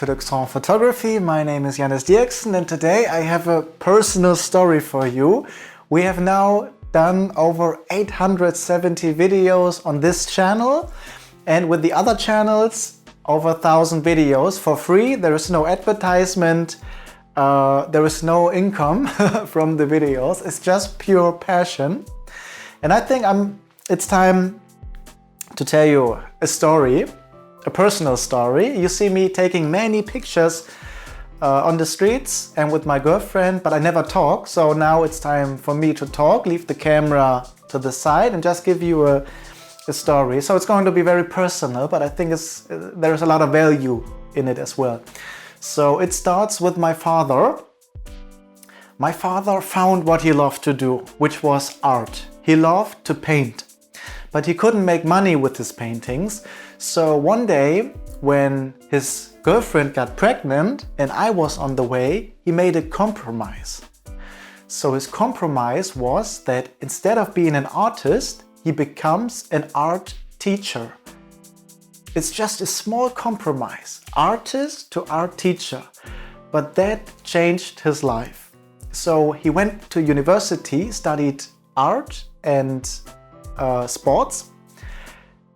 to the Xon Photography. My name is Jannis Dirksen and today I have a personal story for you. We have now done over 870 videos on this channel, and with the other channels over 1,000 videos for free. There is no advertisement, there is no income from the videos. It's just pure passion. And I think it's time to tell you a story, a personal story. You see me taking many pictures on the streets and with my girlfriend, but I never talk. So now it's time for me to talk, leave the camera to the side and just give you a story. So it's going to be very personal, but I think there's a lot of value in it as well. So it starts with my father. My father found what he loved to do, which was art. He loved to paint, but he couldn't make money with his paintings. So one day when his girlfriend got pregnant and I was on the way, he made a compromise. So his compromise was that instead of being an artist, he becomes an art teacher. It's just a small compromise, artist to art teacher, but that changed his life. So he went to university, studied art and sports,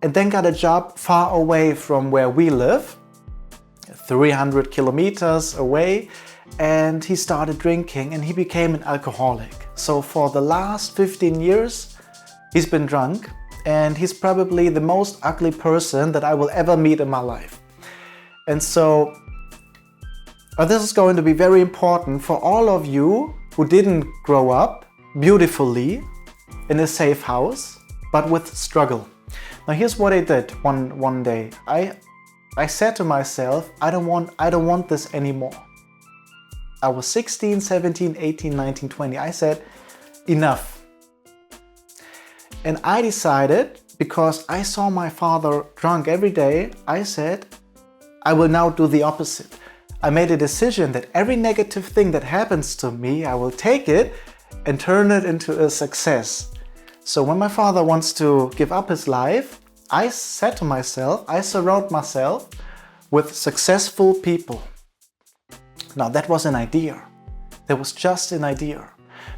and then got a job far away from where we live, 300 kilometers away, and he started drinking and he became an alcoholic. So for the last 15 years, he's been drunk, and he's probably the most ugly person that I will ever meet in my life. And so this is going to be very important for all of you who didn't grow up beautifully in a safe house, but with struggle. Now here's what I did one day. I said to myself, I don't want this anymore. I was 16, 17, 18, 19, 20. I said, enough. And I decided, because I saw my father drunk every day, I said, I will now do the opposite. I made a decision that every negative thing that happens to me, I will take it and turn it into a success. So when my father wants to give up his life, I said to myself, I surround myself with successful people. Now that was an idea. That was just an idea.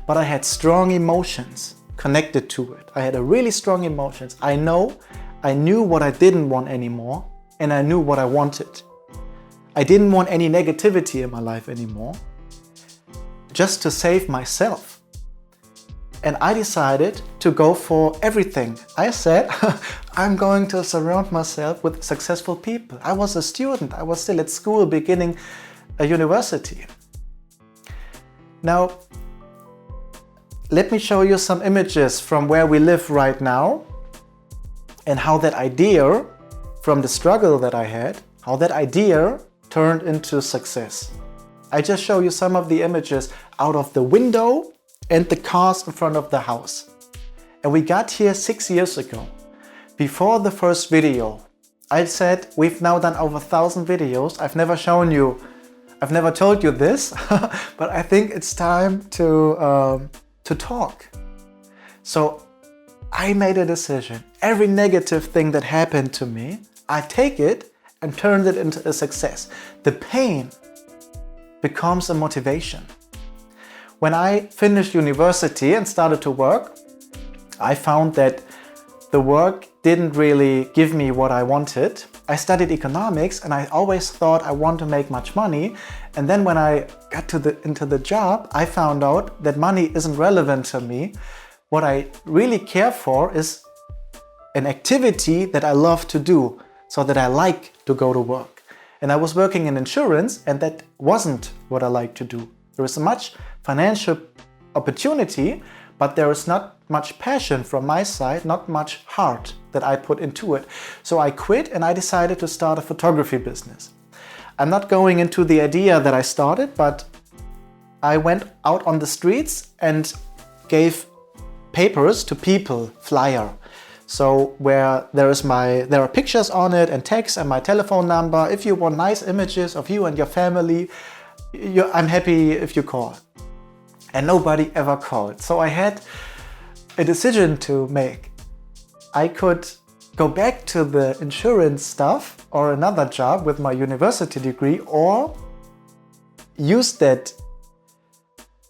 But I had strong emotions connected to it. I had a really strong emotions. I knew what I didn't want anymore, and I knew what I wanted. I didn't want any negativity in my life anymore, just to save myself. And I decided to go for everything. I said, I'm going to surround myself with successful people. I was a student. I was still at school, beginning a university. Now, let me show you some images from where we live right now and how that idea from the struggle that I had, how that idea turned into success. I just show you some of the images out of the window and the cars in front of the house. And we got here 6 years ago. Before the first video, I said we've now done over 1,000 videos. I've never told you this, but I think it's time to talk. So I made a decision. Every negative thing that happened to me, I take it and turn it into a success. The pain becomes a motivation. When I finished university and started to work, I found that the work didn't really give me what I wanted. I studied economics and I always thought I want to make much money. And then when I got into the job, I found out that money isn't relevant to me. What I really care for is an activity that I love to do, so that I like to go to work. And I was working in insurance, and that wasn't what I like to do. There is much financial opportunity, but there is not much passion from my side, not much heart that I put into it. So I quit and I decided to start a photography business. I'm not going into the idea that I started, but I went out on the streets and gave papers to people, flyer. So where there are pictures on it and text and my telephone number. If you want nice images of you and your family, I'm happy if you call. And nobody ever called. So I had a decision to make. I could go back to the insurance stuff or another job with my university degree, or use that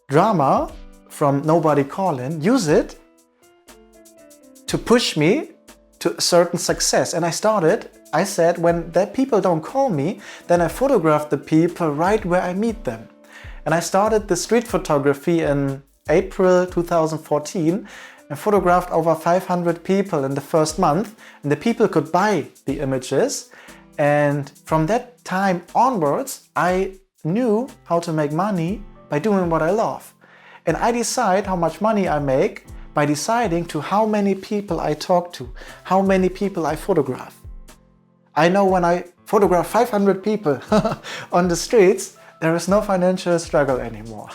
drama from Nobody Calling, use it to push me to a certain success. And I said, when the people don't call me, then I photograph the people right where I meet them. And I started the street photography in April 2014 and photographed over 500 people in the first month. And the people could buy the images. And from that time onwards, I knew how to make money by doing what I love. And I decide how much money I make by deciding to how many people I talk to, how many people I photograph. I know when I photograph 500 people on the streets, there is no financial struggle anymore.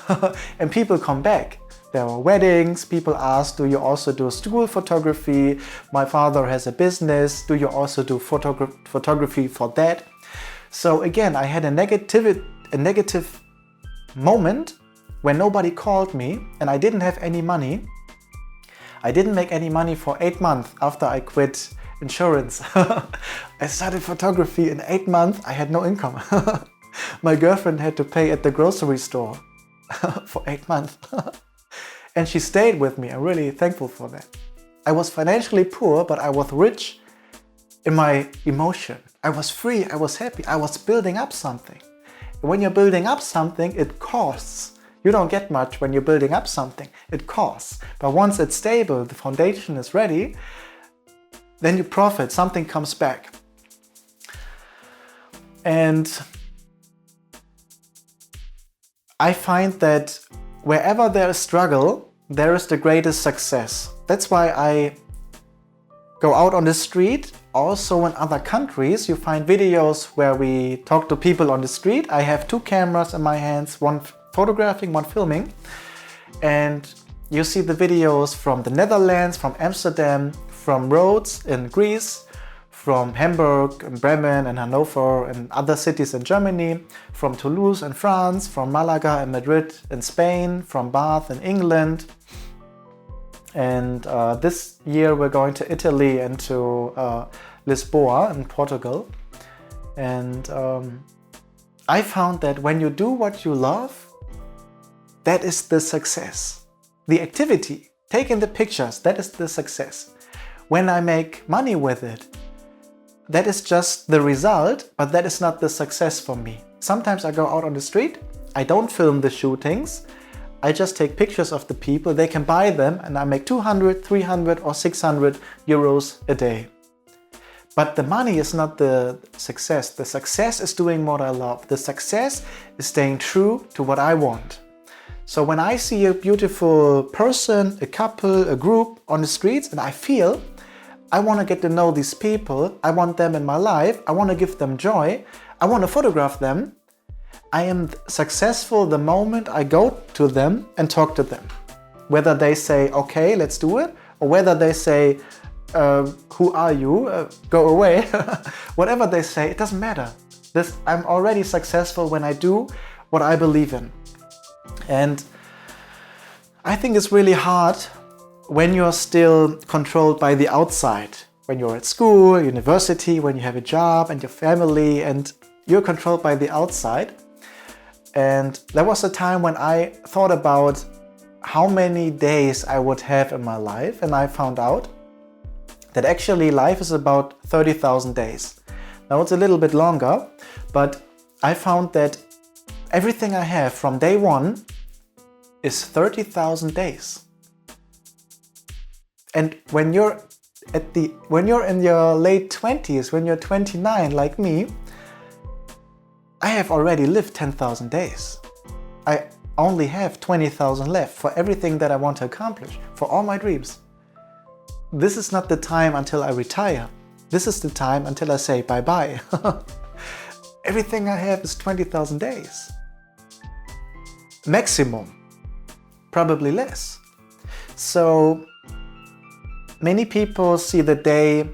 And people come back. There are weddings, people ask, do you also do school photography? My father has a business, do you also do photography for that? So again, I had a negative moment when nobody called me and I didn't have any money. I didn't make any money for 8 months after I quit insurance. I started photography in 8 months, I had no income. My girlfriend had to pay at the grocery store for 8 months. And she stayed with me. I'm really thankful for that. I was financially poor, but I was rich in my emotion. I was free, I was happy, I was building up something. When you're building up something, it costs. You don't get much when you're building up something, it costs. But once it's stable, the foundation is ready, then you profit, something comes back. And I find that wherever there is struggle, there is the greatest success. That's why I go out on the street. Also in other countries, you find videos where we talk to people on the street. I have 2 cameras in my hands, one photographing, one filming. And you see the videos from the Netherlands, from Amsterdam, from Rhodes in Greece, from Hamburg and Bremen and Hanover and other cities in Germany, from Toulouse in France, from Malaga and Madrid in Spain, from Bath in England. And this year we're going to Italy and to Lisboa in Portugal. And I found that when you do what you love, that is the success. The activity, taking the pictures, that is the success. When I make money with it, that is just the result, but that is not the success for me. Sometimes I go out on the street, I don't film the shootings, I just take pictures of the people, they can buy them, and I make 200, 300 or 600 euros a day. But the money is not the success. The success is doing what I love. The success is staying true to what I want. So when I see a beautiful person, a couple, a group on the streets, and I feel I want to get to know these people, I want them in my life, I want to give them joy, I want to photograph them, I am successful the moment I go to them and talk to them. Whether they say, okay, let's do it, or whether they say, who are you, go away. Whatever they say, it doesn't matter. I'm already successful when I do what I believe in. And I think it's really hard when you're still controlled by the outside. When you're at school, university, when you have a job and your family, and you're controlled by the outside. And there was a time when I thought about how many days I would have in my life, and I found out that actually life is about 30,000 days. Now it's a little bit longer, but I found that everything I have from day one is 30,000 days. And when you're in your late 20s, when you're 29 like me, I have already lived 10,000 days. I only have 20,000 left for everything that I want to accomplish, for all my dreams. This is not the time until I retire. This is the time until I say bye-bye. Everything I have is 20,000 days. Maximum, probably less. So many people see the day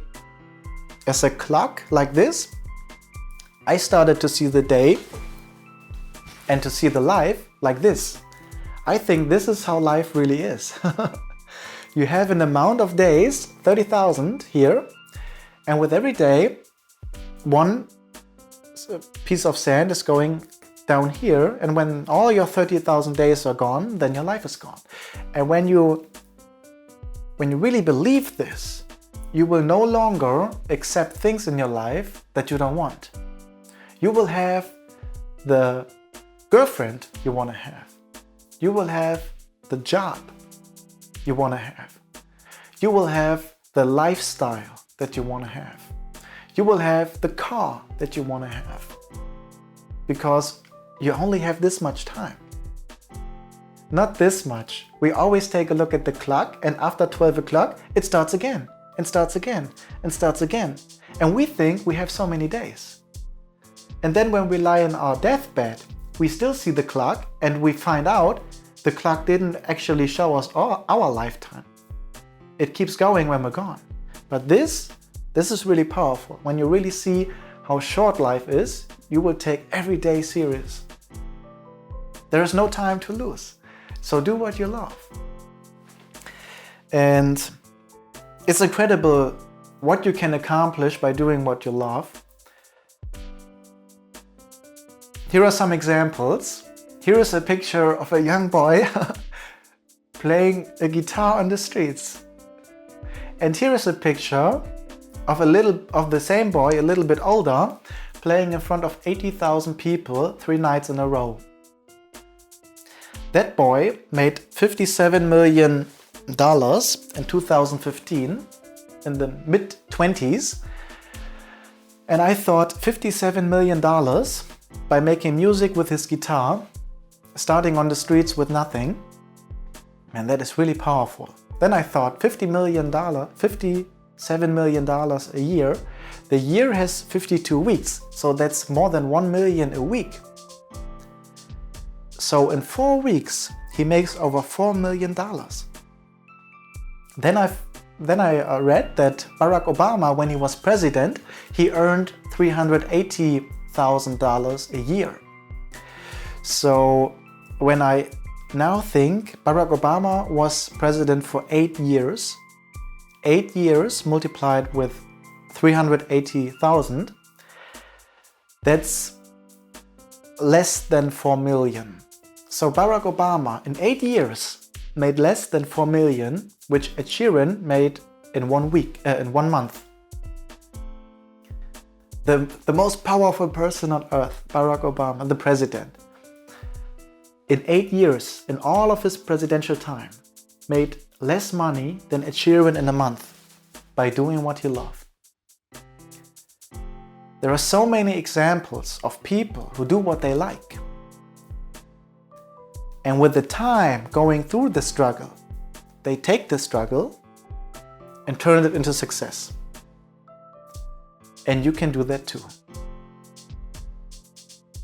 as a clock like this. I started to see the day and to see the life like this. I think this is how life really is. You have an amount of days, 30,000 here, And with every day, one piece of sand is going down here, and when all your 30,000 days are gone, then your life is gone. And when you really believe this, you will no longer accept things in your life that you don't want. You will have the girlfriend you want to have. You will have the job you want to have. You will have the lifestyle that you want to have. You will have the car that you want to have. Because you only have this much time. Not this much. We always take a look at the clock, and after 12 o'clock, it starts again, and starts again, and starts again. And we think we have so many days. And then when we lie in our deathbed, we still see the clock, and we find out the clock didn't actually show us our lifetime. It keeps going when we're gone. But this is really powerful. When you really see how short life is, you will take every day serious. There is no time to lose. So do what you love. And it's incredible what you can accomplish by doing what you love. Here are some examples. Here is a picture of a young boy playing a guitar on the streets. And here is a picture of the same boy, a little bit older, playing in front of 80,000 people 3 nights in a row. That boy made $57 million in 2015, in the mid-20s. And I thought $57 million by making music with his guitar, starting on the streets with nothing, man, that is really powerful. Then I thought $57 million a year. The year has 52 weeks, so that's more than 1 million a week. So in 4 weeks, he makes over $4 million. Then I read that Barack Obama, when he was president, he earned $380,000 a year. So when I now think Barack Obama was president for 8 years, 8 years multiplied with 380,000, that's less than 4 million. So Barack Obama in 8 years made less than 4 million, which Ed Sheeran made in 1 month. The most powerful person on earth, Barack Obama, the president, in 8 years, in all of his presidential time, made less money than Ed Sheeran in a month by doing what he loved. There are so many examples of people who do what they like. And with the time going through the struggle, they take the struggle and turn it into success. And you can do that too.